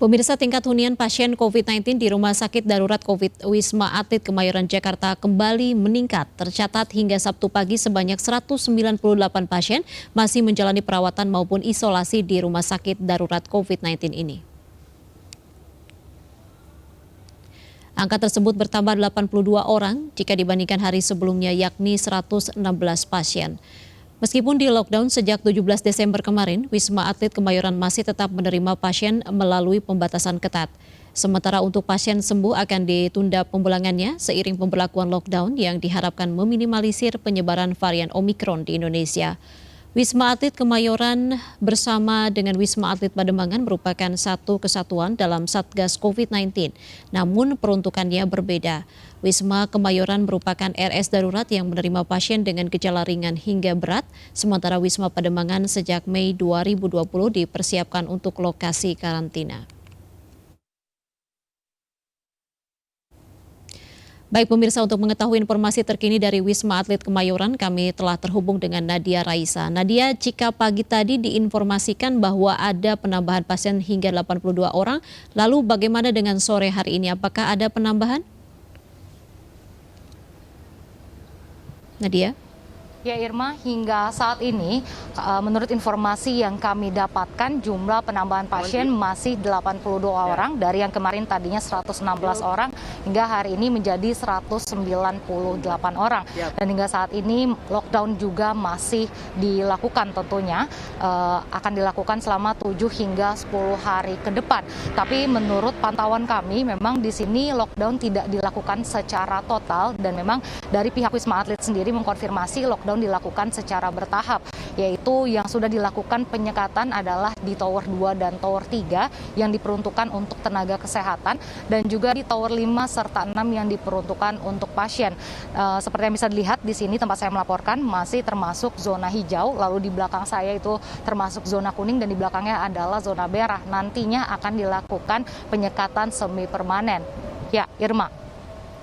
Pemirsa, tingkat hunian pasien COVID-19 di Rumah Sakit Darurat COVID Wisma Atlet Kemayoran Jakarta kembali meningkat. Tercatat hingga Sabtu pagi sebanyak 198 pasien masih menjalani perawatan maupun isolasi di Rumah Sakit Darurat COVID-19 ini. Angka tersebut bertambah 82 orang jika dibandingkan hari sebelumnya, yakni 116 pasien. Meskipun di lockdown sejak 17 Desember kemarin, Wisma Atlet Kemayoran masih tetap menerima pasien melalui pembatasan ketat. Sementara untuk pasien sembuh akan ditunda pemulangannya seiring pemberlakuan lockdown yang diharapkan meminimalisir penyebaran varian Omikron di Indonesia. Wisma Atlet Kemayoran bersama dengan Wisma Atlet Pademangan merupakan satu kesatuan dalam Satgas COVID-19, namun peruntukannya berbeda. Wisma Kemayoran merupakan RS darurat yang menerima pasien dengan gejala ringan hingga berat, sementara Wisma Pademangan sejak Mei 2020 dipersiapkan untuk lokasi karantina. Baik pemirsa, untuk mengetahui informasi terkini dari Wisma Atlet Kemayoran, kami telah terhubung dengan Nadia Raisa. Nadia, jika pagi tadi diinformasikan bahwa ada penambahan pasien hingga 82 orang, lalu bagaimana dengan sore hari ini? Apakah ada penambahan? Nadia? Ya Irma, hingga saat ini menurut informasi yang kami dapatkan jumlah penambahan pasien masih 82 orang dari yang kemarin tadinya 116 orang hingga hari ini menjadi 198 orang. Dan hingga saat ini lockdown juga masih dilakukan, tentunya akan dilakukan selama 7 hingga 10 hari ke depan. Tapi menurut pantauan kami memang di sini lockdown tidak dilakukan secara total dan memang dari pihak Wisma Atlet sendiri mengkonfirmasi lockdown dilakukan secara bertahap, yaitu yang sudah dilakukan penyekatan adalah di Tower 2 dan Tower 3 yang diperuntukkan untuk tenaga kesehatan dan juga di Tower 5 serta 6 yang diperuntukkan untuk pasien. Seperti yang bisa dilihat di sini tempat saya melaporkan masih termasuk zona hijau, lalu di belakang saya itu termasuk zona kuning dan di belakangnya adalah zona merah. Nantinya akan dilakukan penyekatan semi permanen. Ya, Irma.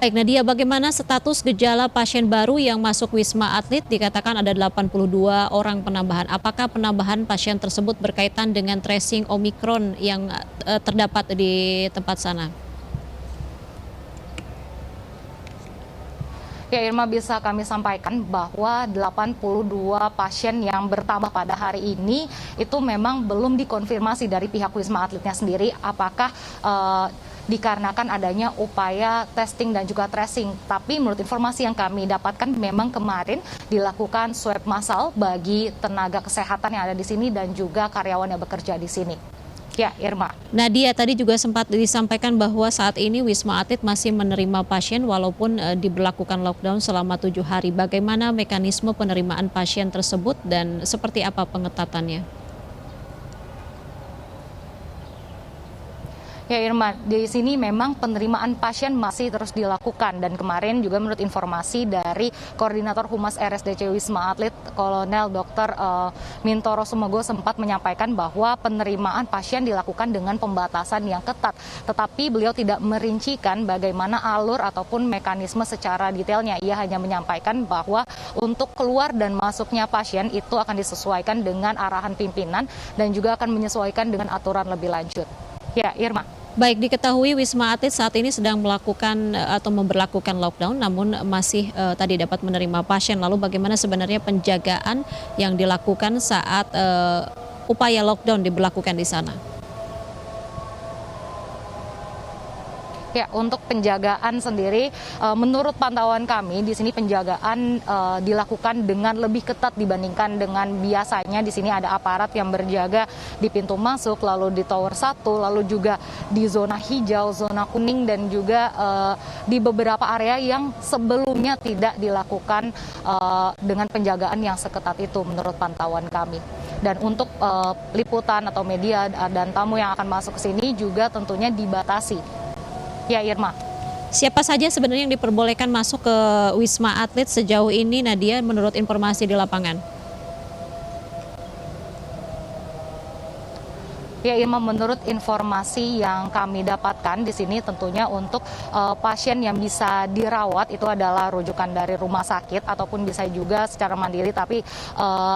Baik Nadia, bagaimana status gejala pasien baru yang masuk Wisma Atlet? Dikatakan ada 82 orang penambahan. Apakah penambahan pasien tersebut berkaitan dengan tracing Omikron yang terdapat di tempat sana? Ya Irma, bisa kami sampaikan bahwa 82 pasien yang bertambah pada hari ini itu memang belum dikonfirmasi dari pihak Wisma Atletnya sendiri apakah dikarenakan adanya upaya testing dan juga tracing. Tapi menurut informasi yang kami dapatkan memang kemarin dilakukan swab massal bagi tenaga kesehatan yang ada di sini dan juga karyawan yang bekerja di sini. Ya, Irma. Nadia, tadi juga sempat disampaikan bahwa saat ini Wisma Atlet masih menerima pasien walaupun diberlakukan lockdown selama 7 hari. Bagaimana mekanisme penerimaan pasien tersebut dan seperti apa pengetatannya? Ya Irma, di sini memang penerimaan pasien masih terus dilakukan dan kemarin juga menurut informasi dari Koordinator Humas RSDC Wisma Atlet Kolonel Dr. Mintoro Sumogo sempat menyampaikan bahwa penerimaan pasien dilakukan dengan pembatasan yang ketat. Tetapi beliau tidak merincikan bagaimana alur ataupun mekanisme secara detailnya. Ia hanya menyampaikan bahwa untuk keluar dan masuknya pasien itu akan disesuaikan dengan arahan pimpinan dan juga akan menyesuaikan dengan aturan lebih lanjut. Ya, Irma. Baik, diketahui Wisma Atlet saat ini sedang melakukan atau memberlakukan lockdown, namun masih tadi dapat menerima pasien. Lalu bagaimana sebenarnya penjagaan yang dilakukan saat upaya lockdown diberlakukan di sana? Ya, untuk penjagaan sendiri, menurut pantauan kami di sini penjagaan dilakukan dengan lebih ketat dibandingkan dengan biasanya. Di sini ada aparat yang berjaga di pintu masuk, lalu di Tower 1, lalu juga di zona hijau, zona kuning, dan juga di beberapa area yang sebelumnya tidak dilakukan dengan penjagaan yang seketat itu menurut pantauan kami. Dan untuk liputan atau media dan tamu yang akan masuk ke sini juga tentunya dibatasi. Ya Irma. Siapa saja sebenarnya yang diperbolehkan masuk ke Wisma Atlet sejauh ini, Nadia, menurut informasi di lapangan? Ya Irma, menurut informasi yang kami dapatkan di sini tentunya untuk pasien yang bisa dirawat itu adalah rujukan dari rumah sakit ataupun bisa juga secara mandiri, tapi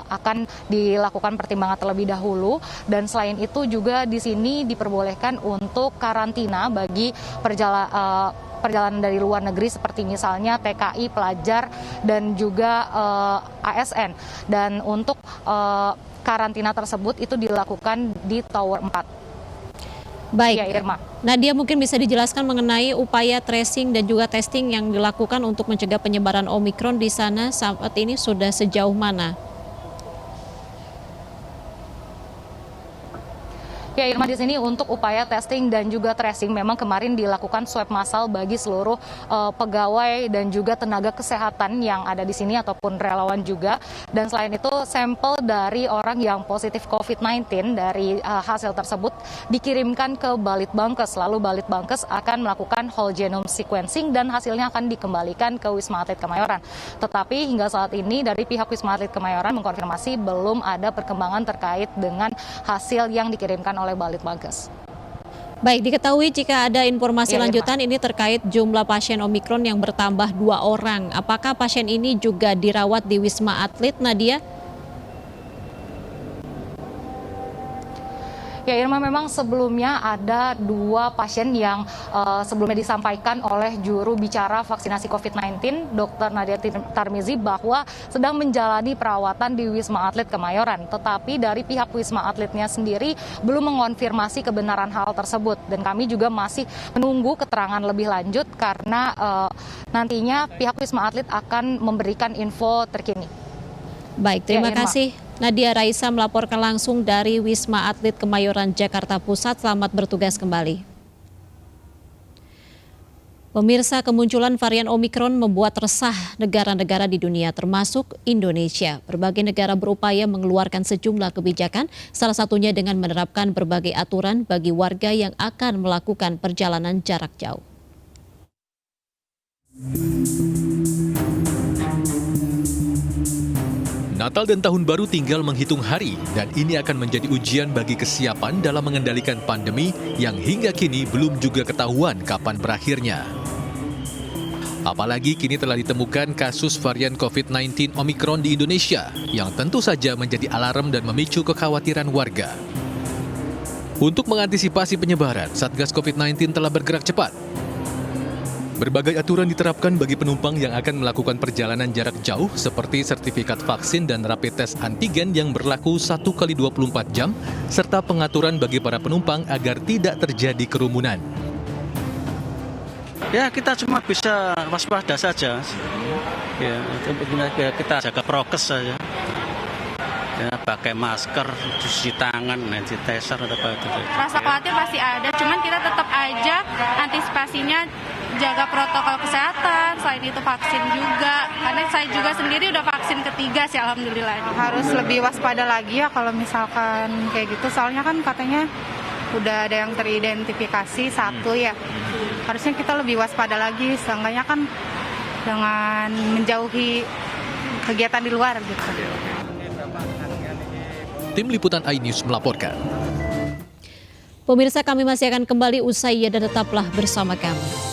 akan dilakukan pertimbangan terlebih dahulu. Dan selain itu juga di sini diperbolehkan untuk karantina bagi perjalanan dari luar negeri seperti misalnya TKI, pelajar, dan juga ASN. Dan untuk karantina tersebut itu dilakukan di Tower 4. Baik, Ya, Irma. Nadia mungkin bisa dijelaskan mengenai upaya tracing dan juga testing yang dilakukan untuk mencegah penyebaran Omikron di sana saat ini sudah sejauh mana? Ya Irma, di sini untuk upaya testing dan juga tracing memang kemarin dilakukan swab massal bagi seluruh pegawai dan juga tenaga kesehatan yang ada di sini ataupun relawan juga. Dan selain itu sampel dari orang yang positif COVID-19 dari hasil tersebut dikirimkan ke Balitbangkes. Lalu Balitbangkes akan melakukan whole genome sequencing dan hasilnya akan dikembalikan ke Wisma Atlet Kemayoran. Tetapi hingga saat ini dari pihak Wisma Atlet Kemayoran mengkonfirmasi belum ada perkembangan terkait dengan hasil yang dikirimkan oleh Balitbangkes. Baik, diketahui jika ada informasi Ya, lanjutan ini terkait jumlah pasien Omikron yang bertambah 2 orang. Apakah pasien ini juga dirawat di Wisma Atlet, Nadia? Ya Irma, memang sebelumnya ada 2 pasien yang sebelumnya disampaikan oleh juru bicara vaksinasi COVID-19, Dr. Nadia Tarmizi, bahwa sedang menjalani perawatan di Wisma Atlet Kemayoran. Tetapi dari pihak Wisma Atletnya sendiri belum mengonfirmasi kebenaran hal tersebut. Dan kami juga masih menunggu keterangan lebih lanjut karena nantinya pihak Wisma Atlet akan memberikan info terkini. Baik, terima Irma. kasih. Nadia Raisa melaporkan langsung dari Wisma Atlet Kemayoran, Jakarta Pusat. Selamat bertugas kembali. Pemirsa, kemunculan varian Omikron membuat resah negara-negara di dunia termasuk Indonesia. Berbagai negara berupaya mengeluarkan sejumlah kebijakan, salah satunya dengan menerapkan berbagai aturan bagi warga yang akan melakukan perjalanan jarak jauh. Natal dan Tahun Baru tinggal menghitung hari dan ini akan menjadi ujian bagi kesiapan dalam mengendalikan pandemi yang hingga kini belum juga ketahuan kapan berakhirnya. Apalagi kini telah ditemukan kasus varian COVID-19 Omikron di Indonesia yang tentu saja menjadi alarm dan memicu kekhawatiran warga. Untuk mengantisipasi penyebaran, Satgas COVID-19 telah bergerak cepat. Berbagai aturan diterapkan bagi penumpang yang akan melakukan perjalanan jarak jauh seperti sertifikat vaksin dan rapid test antigen yang berlaku 1 kali 24 jam, serta pengaturan bagi para penumpang agar tidak terjadi kerumunan. Ya, kita cuma bisa waspada saja. Ya, kita jaga prokes saja. Ya, pakai masker, cuci tangan, sanitizer atau apa itu. Rasa khawatir pasti ada, cuman kita tetap aja antisipasinya jaga protokol kesehatan, selain itu vaksin juga. Karena saya juga sendiri udah vaksin ketiga sih, alhamdulillah. Harus lebih waspada lagi ya kalau misalkan kayak gitu, soalnya kan katanya udah ada yang teridentifikasi satu ya. Harusnya kita lebih waspada lagi, seenggaknya kan dengan menjauhi kegiatan di luar gitu. Tim Liputan iNews melaporkan. Pemirsa, kami masih akan kembali usai dan tetaplah bersama kami.